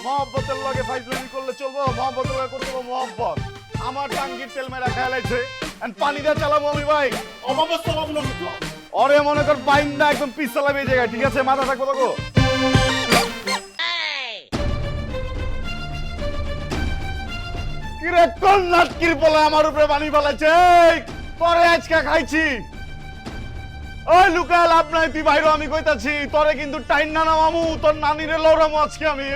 মহব্বতের লগে ফাইজলামি করলে চলবো, মহব্বতের লগে করতে হবে মহব্বত। আমার টাঙ্গির তেল মেরা খেয়াল আছে, পানি দিয়ে চালাবো আমি ভাই। অবাবস্থা ভাবলো তো। অরে মনে কর বাইন্দা একদম পিস চালাবে এই জায়গায়, ঠিক আছে? মাথা থাকবো তো। কিরে কোন নাটকির বলে আমার উপরে পানি ফেলাচ্ছে? পরে আজকে খাইছি। ওই লুকা লাভ নাই, তুই বাইরে, আমি কইতাছি তোরে কিন্তু টাইম না নামামু, তোর নানিরে লড়ামু আজকে আমি।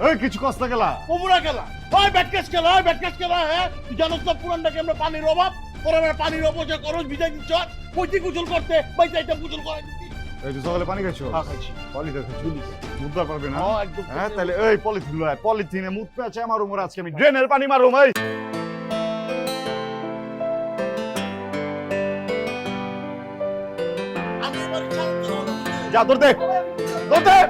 এই কিছু কষ্ট গেলা কুমুরা খেলা, ওই ব্যাটকেস খেলা, ওই ব্যাটকেস খেলা। হ্যাঁ তুই জানোস না পুরানটাকে আমরা পানির অভাব, তোর আমরা পানির অপচয় করস, ভিজাই দিচ্ছ কইতি গুজল করতে, বাইতে আইটা গুজল করাই দিচ্ছি। এই তুই সকালে পানি খাইছো? হ্যাঁ খাইছি। পলিথিন চুলি মুদ্রা পারবে না? হ্যাঁ একদম। হ্যাঁ তাহলে এই পলিথিন লয়, পলিথিনে মুদ পেঁচে আমার উমর আজকে আমি ড্রেনের পানি মারুম। এই আমি এবার চাল যা তোর দেখ, তোর দেখ।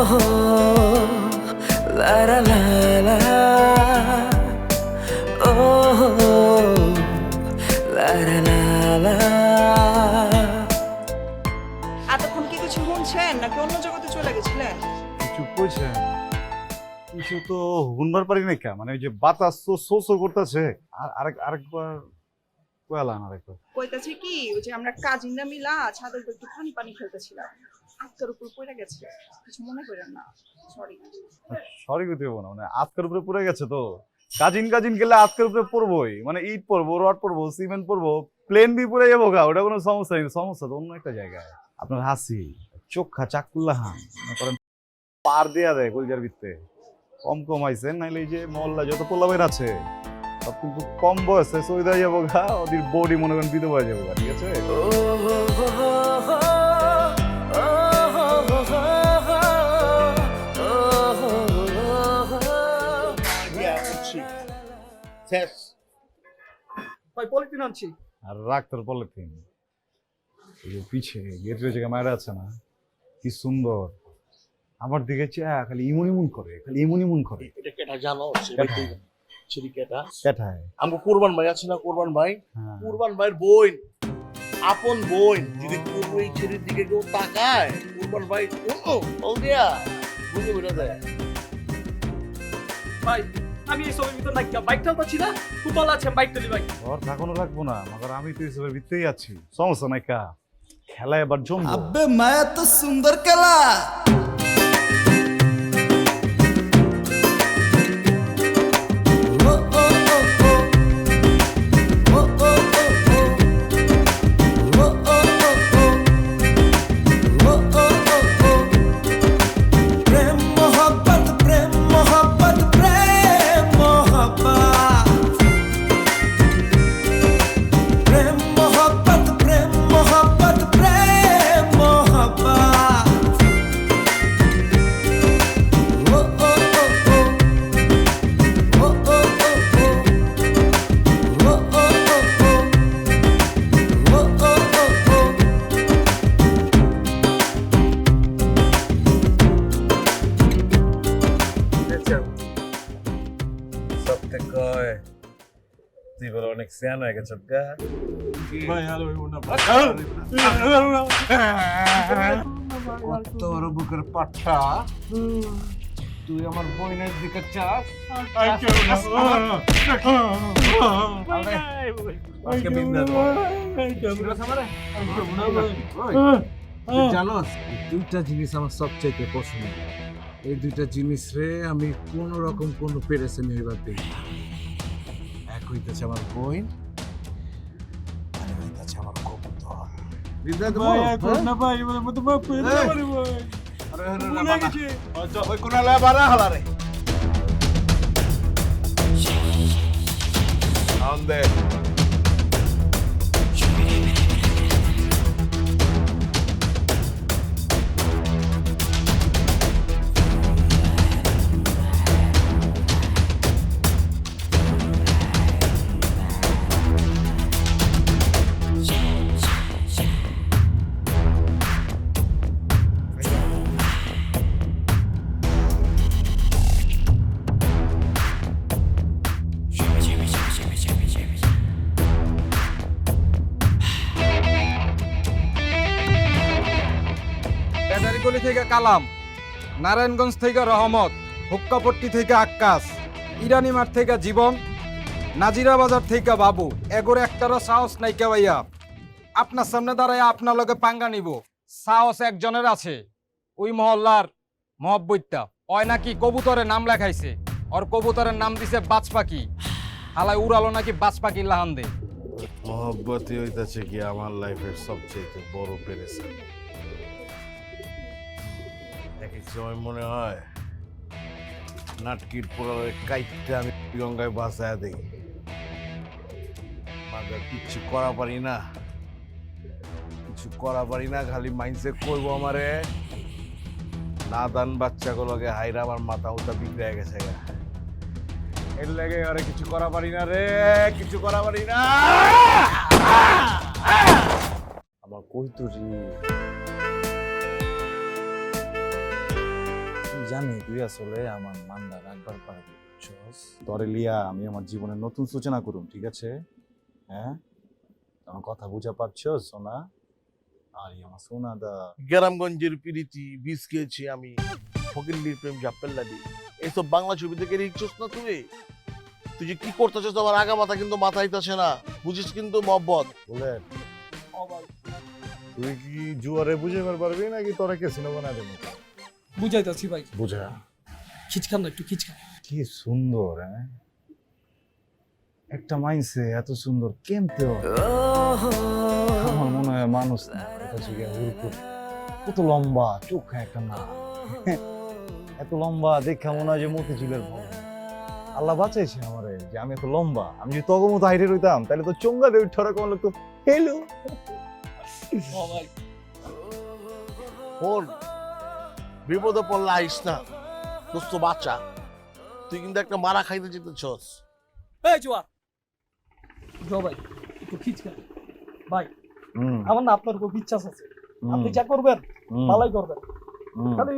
Oh, la la la la. Oh, la la la la. এতক্ষণ কি কিছু শুনছেন নাকি অন্য জগতে চলে গেছিলেন? কিছু কইছেন? কিছু তো হুনবার পারি নাই কা, মানে ওই যে বাতাস তো সো করতেছে। আরেকবার কয়ালান, আরেকবার কইতাছি কি, ওই যে আমরা কাজিনরা মিলা ছাদের উপর একটু পানি পানি খেলতেছিলাম, আত্মার উপর পড়ে গেছে, কিছু মনে করেন না, সরি। সরি কইতে হবো না, মানে আজকের উপরে পড়ে গেছে তো। কাজিন গেলে আজকের উপরে পড়বোই, মানে ইট পড়বো, রড পড়বো, সিমেন্ট পড়বো, প্লেন বি পড়ে যাবো গা, ওটা কোনো সমস্যা নেই। সমস্যা তো অন্য একটা জায়গায়। আপনার হাসি চোখা চাকুল্লাহান মনে করেন পার দেয়া দেয় কলজার ভিত্তে। কম আইছেন, নাইলে এই যে মহল্লা যত পোলাবের আছে সব কিন্তু কম বয়সে সই দেওয়া যাবো গা, ওদের বডি মনে করেন বিধবা হয়ে যাবো গা, ঠিক আছে? শেষ। ভাই পলিথিন আনছি। আর রাখ তোর পলিথিন। এই যে পিছে গেটের জায়গায় মায়েরা আছে না, কি সুন্দর আমার দিকে চা, খালি ইমন করে, খালি ইমন করে। এটা কেটা জানো? ছিরি কেটা? কেঠায় আমগো কুরবান ভাই আছে না, কুরবান ভাই, হ্যাঁ। কুরবান ভাইয়ের বোন, আপন বোন। যদি কুরবান এই ছেলের দিকে কেউ তাকায়, কুরবান ভাই বল দিয়া বুঝে বেরো যায়। ভাই আমি এই ছবির ভিতর নাকি বাইক চালাচ্ছি না, খুব ভালো আছে বাইক চালি ভাই। ঘর থাকানো লাগবো না, মগর আমি তো এসবের ভিতরেই আছি, সমস্যা নাই কা। খেলা এবার জমবো। अबे मैं तो सुंदर कला অনেক সিয়ান হয়ে গেছে গা। কত বড় বুকের পাঠা, তুই আমার বোনের দিকে চাস? জানোস দুইটা জিনিস আমার সবচেয়ে পছন্দ। এই দুইটা জিনিস রে আমি কোন রকম কোন পেরেছে নির্বাদ দিই। এক হইতেছে আমার বোন, আর হইতেছে আমার কবুতর। হৃদয় দেবো না ভাই, এবার মত মাফ করে দাও ভাই। আরে ভুলে গেছি। ওই কোনালে বাড়া হালারে আন্দে। থেকে কালাম, নারায়ণগঞ্জ থেকে রহমত, হুক্কাপট্টি থেকে আক্কাস, ইরানিমার থেকে জীবন, নাজিরা বাজার থেকে বাবু। এগোর একটারও সাহস নাই কে ভাইয়া আপনার সামনে দাঁড়ায় আপনার লগে পাঙ্গা নিব। সাহস একজনের আছে, ওই মহল্লার মহব্বইত্যা। ওই নাকি কবুতরের নাম লেখাইছে, ওর কবুতরের নাম দিছে বাজ পাখি। হালায় উড়ালো নাকি বাজ পাখির লাহান দে। মহব্বতই হইতাছে কি আমার লাইফের সবচেয়ে বড় পেরেছে। এক এক সময় মনে হয় নাটকির পোড়ালের কাইটটা আমি গঙ্গায় বাসায় দিই। মাদার কিচ্ছু করা পারি না, কিছু করা পারি না, খালি মাইন্ডসে করবো আমারে নাদান বাচ্চাগুলোকে হাইরা আমার মাথা উঠা বিগড়ে গেছে গা। এর লাগে আরে কিছু করা পারি না রে, কিছু করা পারি না। আমার কই তো রে, জানি তুই আসলে আমার মান্ডা রাখবার পারবি। তরে লিয়া আমি আমার জীবনের নতুন সূচনা করুম, ঠিক আছে? হ্যাঁ, আমার কথা বুঝা পারছো সোনা? আর আমার সোনা দা গ্রামগঞ্জের পিরিতি বিষ খেয়েছি আমি, ফকিরলির প্রেম জাপ্পেল্লাদি। এইসব বাংলা ছবি থেকে রিকছস না তুই? তুই যে কি করতেছিস আমার আগা মাথা কিন্তু মাথা আইতাছে না, বুঝিস কিন্তু মহব্বত। বলে তুই কি জুয়ারে বুঝে পারবি নাকি তোরা কে সিনেমা না দেবো? বুঝাইতাছি ভাই, বুঝা খিচখান না একটু খিচখান। কি সুন্দর, হ্যাঁ একটা মাইন্ডসে এত সুন্দর কেমতে হয়? আমার মনে হয় মানুষ না, এটা হচ্ছে গিয়ে হুড়কুট। কত লম্বা চোখ, একটা না এত লম্বা দেখা মনে হয় যে মতিঝিলের ভবন। আল্লাহ বাঁচাইছে আমারে যে আমি এত লম্বা। আমি যদি তগো মতো হাইটে রইতাম তাহলে তো চোঙ্গা দিয়ে উঠে কেমন লাগতো। হেলো ভাই ফোন বিপদে পড়লে আইস না দোস্ত বাচ্চা, তুই কিন্তু একটা মারা খাইতে যেতেছস। এই জোয়া জোয়া ভাই একটু খিচখান ভাই। হুম আমার না আপনার উপর বিশ্বাস আছে, হুম, আপনি যা করবেন হুম, ভালোই করবেন। হুম। খালি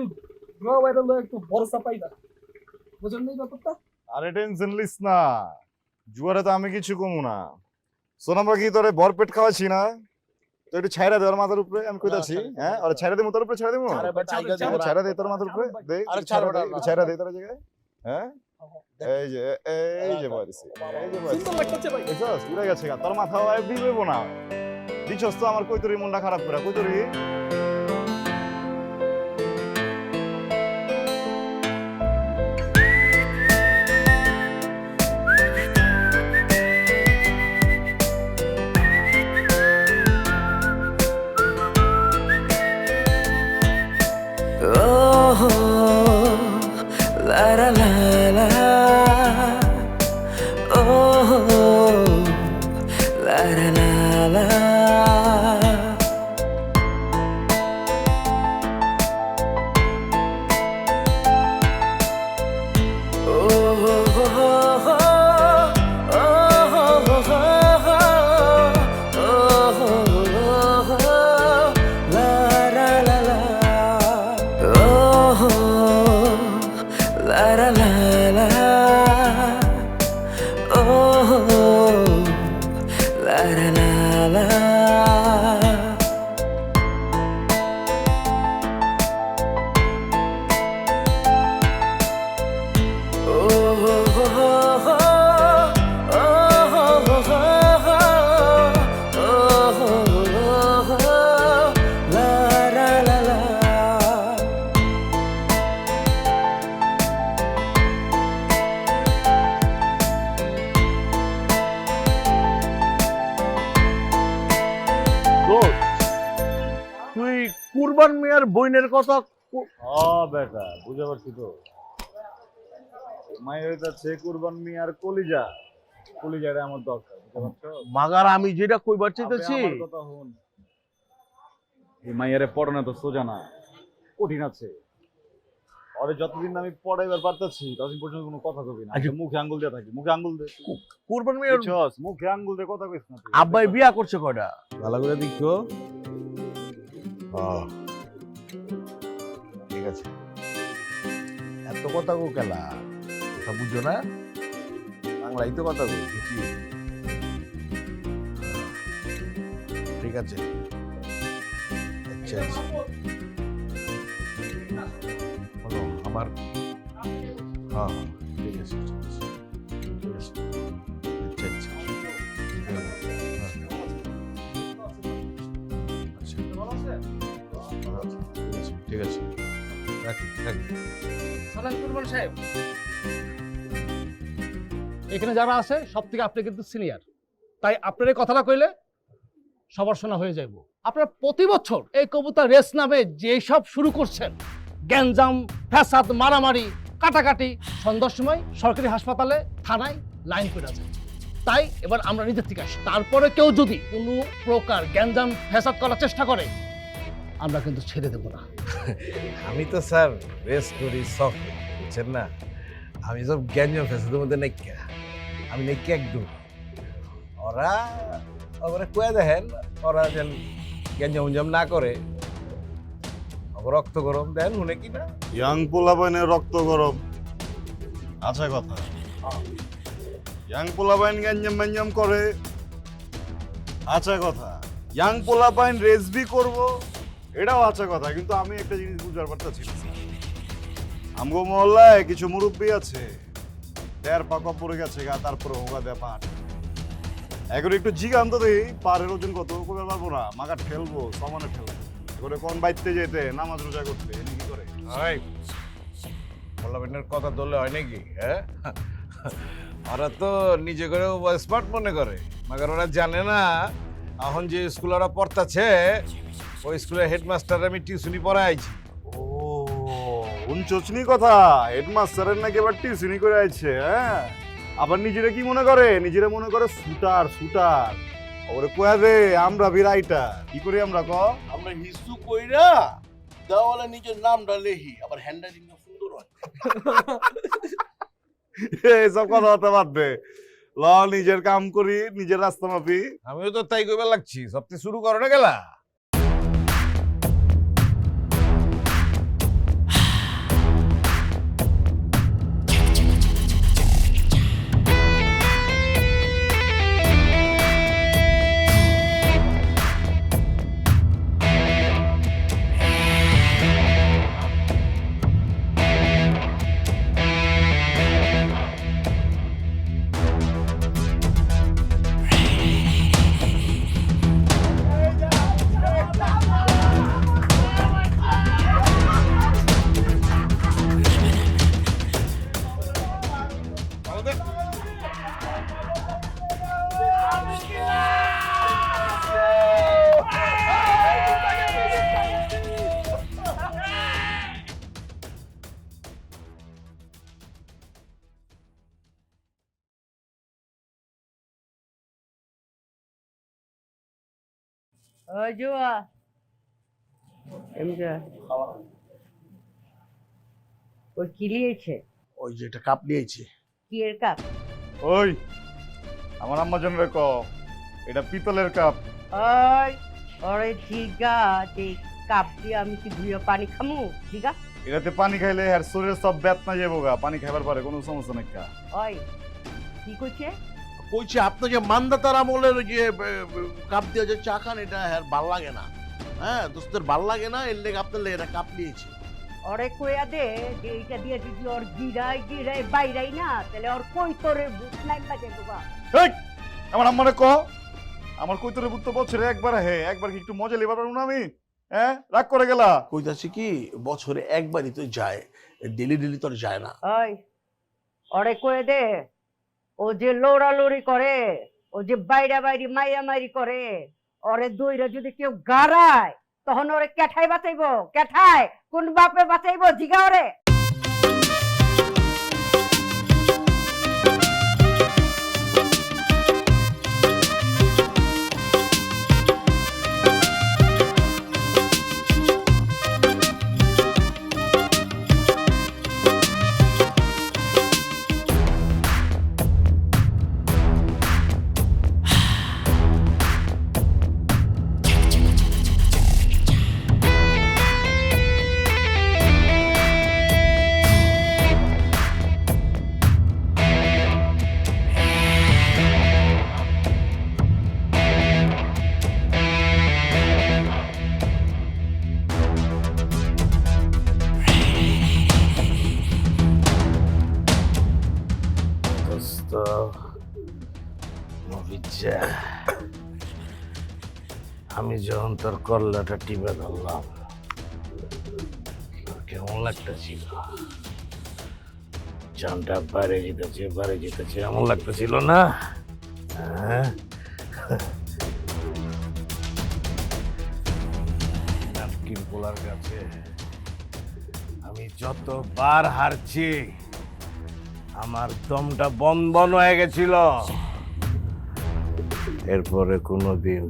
জোয়া ভাইয়ের লগে একটু ভরসা পাই না, বুঝেন নাই ব্যাপারটা? আরে টেনশন লিস না, জুয়ারে তো আমি কিছু কমু না। সোনাম পাখি তোরে ভরপেট খাওয়াছি না, তো একটু ছাইরা দে ওর মাথার উপরে। আমি কইতাছি, হ্যাঁ ওরে ছাইরা দিমু, তোর উপরে ছাইরা দিমু। আরে ভাই টাইগার ছাড়ো, দেবো না। ছাইরা দে তোর মাথার উপরে দে, আরে ছাইরা ছাড়ো দে, না, একটু না। ছাইরা দে তোর জায়গায়। হ্যাঁ এই যে বলছি, এই যে বলছি সুন্দর লাগতেছে ভাই। দেখছস উড়ে গেছে গা তোর মাথা আর বিবেব না। দিছস তো আমার কইতরি মনটা খারাপ করে। কইতরি Oh, la la la la. Oh, la la la la. তুই কুরবান মিয়ার বইনের কথা বেটা বুঝতে পারছি তো। মায়ের হইতাছে কুরবান মিয়ার কলিজা, কলিজাটা আমার দরকার, বুঝতে পারছো? মাগার আমি যেটা কইবার চাইতেছি, আমার কথা হন। এই মাইয়ারে পড়ানো তো সোজা না, কঠিন আছে। ওরে যতদিন না আমি পড়াইবার পারতেছি ততদিন পর্যন্ত কোনো কথা কবি না। আচ্ছা। মুখে আঙ্গুল দিয়ে থাকি, মুখে আঙ্গুল দে। কুরবান মিয়ার বুঝছস? মুখে আঙ্গুল দিয়ে কথা কইছ না তুই। আব্বাই বিয়া করছে কয়টা? ভালো করে দেখো। ঠিক আছে, এত কথা কো কেলা, কথা বুঝো না? বাংলাই তো কথা কই বুঝি। ঠিক আছে, আচ্ছা আচ্ছা। আমার হ্যাঁ ঠিক আছে ঠিক আছে আচ্ছা আচ্ছা হ্যাঁ, আচ্ছা ঠিক আছে রাখি রাখি সালাম কুরবান সাহেব, এখানে যারা আছে সব থেকে আপনি কিন্তু সিনিয়র, তাই আপনার এই কথাটা কইলে সবার শোনা হয়ে যাইব। আপনার প্রতি বছর এই কবুতর রেস নামে যেসব শুরু করছেন, গ্যাঞ্জাম, ফ্যাসাদ, মারামারি, কাটাকাটি, সন্ধ্যার সময় সরকারি হাসপাতালে, থানায় লাইন করে আছে। তাই এবার আমরা নিজের থেকে আসি, তারপরে কেউ যদি কোনো প্রকার গ্যাঞ্জাম ফ্যাসাদ করার চেষ্টা করে আমরা কিন্তু ছেড়ে দেবো না। আমি তো স্যার রেস করি শখ বুঝছেন না, আমি সব গ্যাঞ্জাম ফেসাদের মধ্যে নাইকা, আমি নাইকা একদম ওরা ওরা কয়ে দেখেন ওরা যেন গ্যাঞ্জাম উঞ্জাম না করে, রক্ত গরম দেন শুনে কি না ইয়াং পোলাপাইনের রক্ত গরম আচ্ছা কথা, ইয়াং পোলাপাইন গ্যাঞ্জাম ম্যাঞ্জাম করে আচ্ছা কথা, ইয়াং পোলাপাইন রেসবি করব এটাও আচ্ছা কথা, কিন্তু আমি একটা জিনিস বুঝার পারতেছি না। আমগো মহল্লায় কিছু মুরব্বী আছে, দেড় পাকা পড়ে গেছে গা, তারপরে হোগা দেয় পাট, এখন একটু জিগান তো দেখি পাড়ের ওজন কত করতে পারবো না, মাকা ঠেলবো সমানে ঠেলবো, করে কোন বাইতে যেতে নামাজ রোজা করতে এনে কি করে হয় পোলাপাইনের কথা ধরলে হয় নাকি? হ্যাঁ ওরা তো নিজে করে স্মার্ট মনে করে, মাগার ওরা জানে না এখন যে স্কুল ওরা পড়তাছে ওই স্কুলের হেডমাস্টার আমি টিউশনি পড়াইছি। ও উনচোচনি কথা, হেডমাস্টারের নাকি এবার টিউশনি করে আছে, হ্যাঁ আবার নিজেরা কি মনে করে, নিজেরা মনে করে শুটার শুটার, ওরে কয়া দে আমরা বি রাইটার, কি করি আমরা ক আমরা হিসু কইরা দেওয়ালে নিজের নামটা লেখি, আবার হ্যান্ডরাইটিং সুন্দর হয়। এসব কথাবার্তা বাদ দে, ল নিজের কাম করি নিজের রাস্তা মাপি। আমিও তো তাই কইবার লাগছি, সবটি শুরু করো না গেলা। ওই জুয়া এমজা ওই কি লিয়েছে? ওই যে একটা কাপ নিয়েছে। কি এর কাপ? ওই আমার আম্মা জন রে ক এটা পিতলের কাপ। ওই ওরে জিগা যে কাপ দিয়ে আমি কি ধুয়ে পানি খামু? জিগা এটাতে পানি খাইলে আর শরীরে সব ব্যাত না যাবো গা, পানি খাইবার পরে কোনো সমস্যা নাই কা। ওই কি কইছে? কইছে আপনি যে মান্দাতার আমলের যে কাপ দিয়ে যে চা খান এটা আর ভাল লাগে না, হ্যাঁ দোস্তের ভাল লাগে না, এর লেগে আপনার লেগে এটা কাপ নিয়েছে। ওরে কইয়া দে যে এইটা দিয়ে যদি ওর গিরাই গিরাই বাইরাই না তাহলে ওর কই তোরে বুক লাইন লাগে বাবা। এই আমার আম্মারে ক আমার কইতরে বুঝতে বছরে একবার হে একবার কি একটু মজা লেবার পারবো না আমি, হ্যাঁ রাগ করে গেলা। কইতাছি কি বছরে একবারই তো যায়, ডেলি ডেলি তো আর যায় না। ওই ওরে কয়ে দে ও যে লড়ালড়ি করে, ও যে বাইরা বাইরি মাইয়া মাইরি করে, ওরে দইরা যদি কেউ গাড়ায় তখন ওরে কেঠাই বাঁচাইবো? কেঠাই কোন বাপে বাঁচাইবো? জিগা ওরে। বিচ্ছা, আমি যখন তোর কল্লাটা টিপে ধরলাম তোর কেমন লাগতেছিল? জানটা বাইরে যেতেছে এমন লাগতেছিল না? হ্যাঁ, নাটকিন পোলার কাছে আমি যতবার হারছি আমার দমটা বন্ধ হয়ে গেছিল। এরপরে কোনোদিন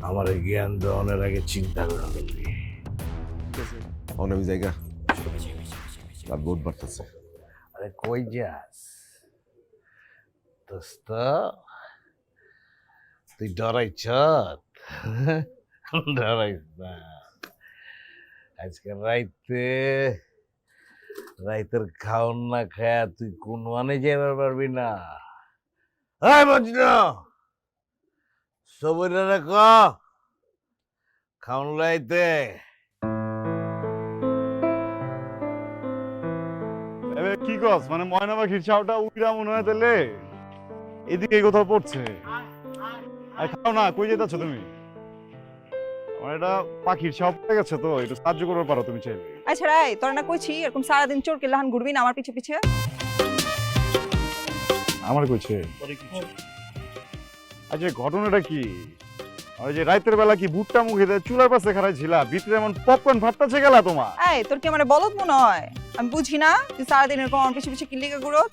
আমার জ্ঞান দেওয়ানোর আগে চিন্তা করে ফেলবি। অনেক জায়গা রাত বহুত বাড়তেছে। আরে কই যাস দোস্ত? তুই ডরাইছ? ডরাইস না। আজকে রাইতের খাওন না খায়া তুই কোন মানে যাইবার পারবি না। হাই মজনু, সবরে রে ক খাওন লাইতে। এবার কি কস মানে ময়না পাখির ছাওটা উইরা মনে হয় তাহলে এদিকে কোথাও পড়ছে। আর খাও না, কই যেতেছো তুমি? আমার এটা পাখির ছাও পড়ে গেছে তো, একটু সাহায্য করতে পারো তুমি চাইলে। আচ্ছা রাই, তোর না কইছি এরকম সারাদিন চোরকে লাহান ঘুরবি না আমার পিছে পিছে। আমার কইছে আচ্ছা ঘটনাটা কি? ওই যে রাতের বেলা কি ভুট্টা মুখে দিয়ে চুলার পাশে খাড়াই ছিলা, ভিতরে এমন পপকর্ন ফাটতাছে গেলা তোমার? এই তোর কি মানে বলত মনে হয় আমি বুঝি না তুই সারাদিন এরকম আমার পিছে পিছে কিল্লিকে ঘুরোছ?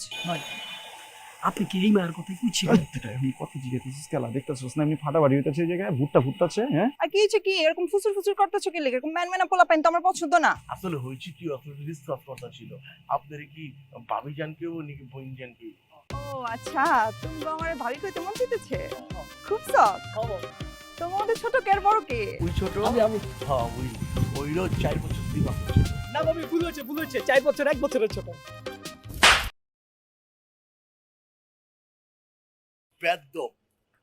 আপনি কি এই মায়ের কথা কইছিলেন? আমি কত জিজ্ঞেস কেলা দেখতেছস না এমনি ফাটাফাটি হইতাছে এই জায়গায়, ভুট্টা ফুটতাছে। হ্যাঁ আর কি হচ্ছে কি এরকম ফুসুর ফুসুর করতেছো কি লেগে? এরকম ম্যান পোলা পাইন তো আমার পছন্দ না। আসলে হয়েছে কি, আপনার ডিসকাস কথা ছিল আপনার কি ভাবি জান কেউ নাকি বোন জান কেউ? ও আচ্ছা, তুমি আমার ভাবি কইতে মন চাইতেছে? খুব শখ। তোমার মধ্যে ছোট কে আর বড় কে? ওই ছোট আমি হ্যাঁ ওইরও 4 বছর দিবা। না ভাবি ভুল হয়েছে 4 বছর 1 বছরের ছোট। বেদ্য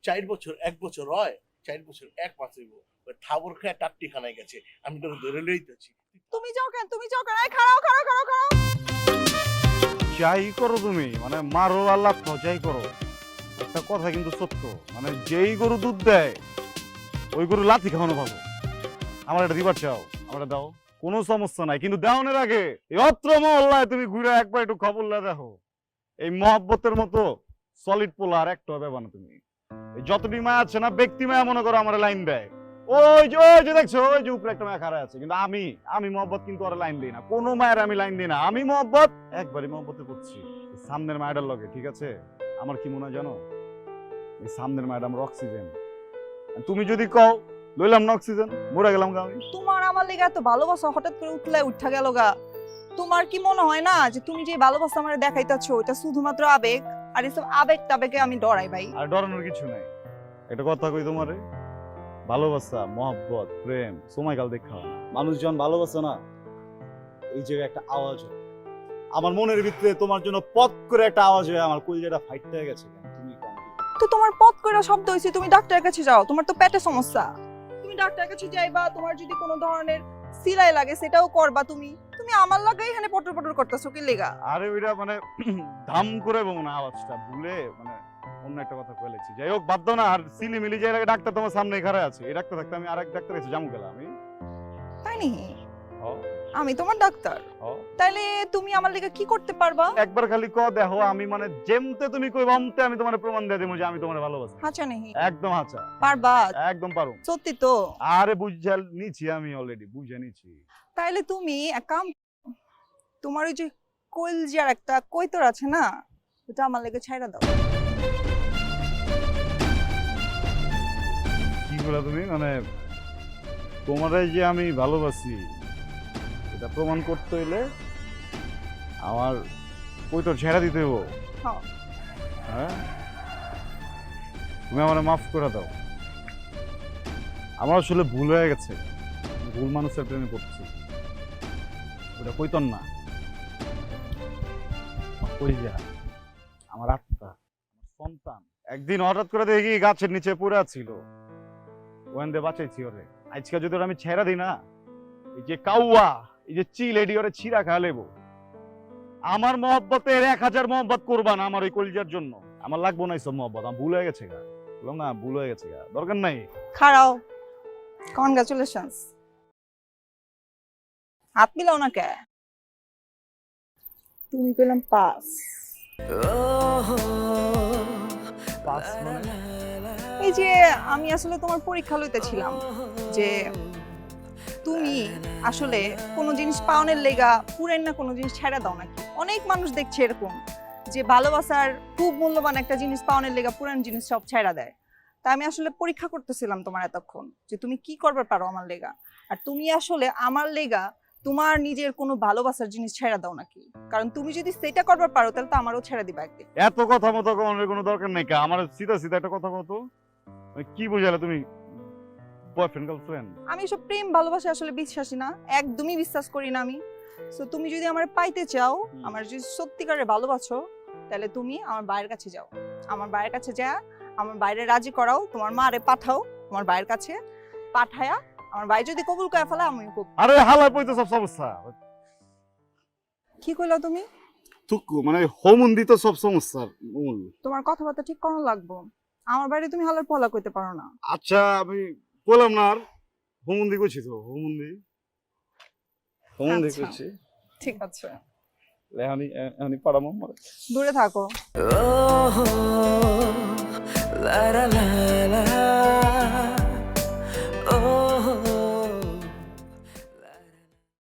4 বছর 1 বছর হয়, 4 বছর 1 মাস হইব। ওই থাবর খেয়ে টাট্টি খানায় গেছে, আমি তোকে ধরে লইতেছি। তুমি যাও কেন? তুমি যাও কেন? এই খাড়াও খাড়াও খাড়াও খাড়াও। যাই করো তুমি মানে মারো আল্লাহ খাও, যাই করো একটা কথা কিন্তু সত্য, মানে যেই গরু দুধ দেয় ওই গরু লাথি খাওয়ানো ভালো। আমার এটা দিবার চাও, আমার এটা দাও, কোনো সমস্যা নাই, কিন্তু দেওয়ানোর আগে এই অত্র মহল্লায় তুমি ঘুরে একবার একটু খবর লা দেখো এই মহব্বতের মতো সলিড পোলা আর একটা হবে না। তুমি এই যতটি মায়া আছে না, ব্যক্তি মায়া মনে করো আমার লাইন দেয়, ওই যে দেখছো ওই যে উপরে একটা মায়া খাড়া আছে, কিন্তু আমি মহব্বত কিন্তু আর লাইন দিই না, কোনো মায়ের আমি লাইন দিই না। আমি মহব্বত একবারই মহব্বতে করছি সামনের মায়াটার লগে, ঠিক আছে? আমার কি মনে হয় জানো, এই সামনের মায়াটা আমার অক্সিজেন। তুমি যদি কও লইলাম না অক্সিজেন, মরে গেলাম গা আমি। তোমার আমার লেগে এত ভালোবাসা হঠাৎ করে উঠলে উঠা গেল গা। তোমার কি মনে হয় না যে তুমি যে ভালোবাসা আমার দেখাইতাছো এটা শুধুমাত্র আবেগ? আর এসব আবেগ টাবেগে আমি ডরাই ভাই। আর ডরানোর কিছু নাই, এটা কথা কই তোমারে, ভালোবাসা মহব্বত প্রেম সময়কাল দেখা হয় না। মানুষ যখন ভালোবাসে না, এই জায়গায় একটা আওয়াজ হয় আমার মনের ভিতরে, তোমার জন্য পথ করে একটা আওয়াজ হয়, আমার কলিজাটা ফাইট হয়ে গেছে। তুমি তো তোমার পথ কইরা শব্দ হইছে, তুমি ডাক্তারের কাছে যাও, তোমার তো পেটে সমস্যা, তুমি ডাক্তারের কাছে যাইবা। তোমার যদি কোনো ধরনের সিলাই লাগে সেটাও করবা। তুমি আমার লাগে এখানে পটর পটর করতেছো কি লেগা? আরে ওইটা মানে ধাম করে বলবো না, আওয়াজটা ভুলে মানে অন্য একটা কথা কইলেছি। যাই হোক বাদ দাও না, আর সিলি মিলি যাই লাগে ডাক্তার তোমার সামনে খাড়া আছে, এই ডাক্তার থাকতে আমি আরেক ডাক্তার এসে জামু গেলাম আমি। তাই নি? ও আমি তোমার ডাক্তার, ও তাইলে তুমি আমার লেগে কি করতে পারবা? একবার খালি ক দেখো, আমি মানে যেমতে তুমি কইবা অমতে আমি তোমার প্রমাণ দিয়ে দেবো যে আমি তোমার ভালোবাসি। হাঁচা নেই? একদম হাঁচা। পারবা? একদম পারো। সত্যি তো? আরে বুঝাল নিছি, আমি অলরেডি বুঝে নিছি। তাইলে তুমি এক কাম, তোমার ওই যে কলজার একটা কৈতর আছে না, ওটা আমার লেগে ছাইড়া দাও। কি বলা তুমি, মানে তোমারে যে আমি ভালোবাসি এটা প্রমাণ করতে হইলে আমার কৈতর ছেড়া দিতে হইব? হ্যাঁ। হ্যাঁ, তুমি আমার মাফ করে দাও, আমার আসলে ভুল হয়ে গেছে, ভুল মানুষের প্রেমে পড়ছি। ওটা কৈতর না, কলিজা, আমার আত্মা, আমার সন্তান। একদিন হঠাৎ করে দেখি গাছের নিচে পড়ে ছিল, ওখান দিয়ে বাঁচাইছি ওরে। আজকে যদি ওরে আমি ছেড়া দিই না, এই যে কাউয়া, এই যে চিল, এডি ওরে ছিঁড়া খা লেবো। আমার মহব্বতের 1000 মহব্বত করবা না আমার ওই কলিজার জন্য। আমার লাগবো না এইসব মহব্বত, আমার ভুল হয়ে গেছে গা, বললাম না ভুল হয়ে গেছে গা, দরকার নাই। খাড়াও, কনগ্রাচুলেশনস। হাত মিলাও না কে? তুমি পেলাম পাস। পাস মানে? এই যে আমি আসলে তোমার পরীক্ষা লইতেছিলাম যে তুমি আসলে কোনো জিনিস পাওনের লেগা পুরেন না কোনো জিনিস ছেড়ে দাও নাকি। অনেক মানুষ দেখছে এরকম যে ভালোবাসার খুব মূল্যবান একটা জিনিস পাওনের লেগা পুরান জিনিস সব ছেড়া দেয়। তা আমি আসলে পরীক্ষা করতেছিলাম তোমার এতক্ষণ যে তুমি কি করবে পারো আমার লেগা, আর তুমি আসলে আমার লেগা তোমার নিজের কোনো ভালোবাসার জিনিস ছেড়ে দাও নাকি। কারণ তুমি যদি সেটা করবার পারো তাহলে তো আমারও ছেড়ে দিবা একদিন। এত কথা মতো কমানোর কোনো দরকার নাই কা, আমার সিধা সিধা একটা কথা কত, কি বুঝালে তুমি? Boyfriend girlfriend? আমি এসব প্রেম ভালোবাসা আসলে বিশ্বাসী না, একদমই বিশ্বাস করি না আমি। সো তুমি যদি আমার পাইতে চাও, আমার যদি সত্যিকারে ভালোবাসো, তাহলে তুমি আমার বাইরের কাছে যাও। আমার বাইরের কাছে যা আমার বাইরে রাজি করাও, তোমার মারে পাঠাও আমার বাইরের কাছে, পাঠায়া আমার ভাই যদি কবুল করে ফেলে আমি আরে হালা পয়তো সব সমস্যা। কি কইলা তুমি? তুকু মানে হোমুন্দি তো সব সমস্যার মূল। তোমার কথাবার্তা ঠিক করানো লাগবো। আমার বাইরে তুমি হালার পলা কইতে পারো না। আচ্ছা আমি বললাম না, আর হোমুন্দি কইছি তো, হোমুন্দি আচ্ছা। কইছি। ঠিক আছে, আমি পাড়ামো মারে। দূরে থাকো। La la la la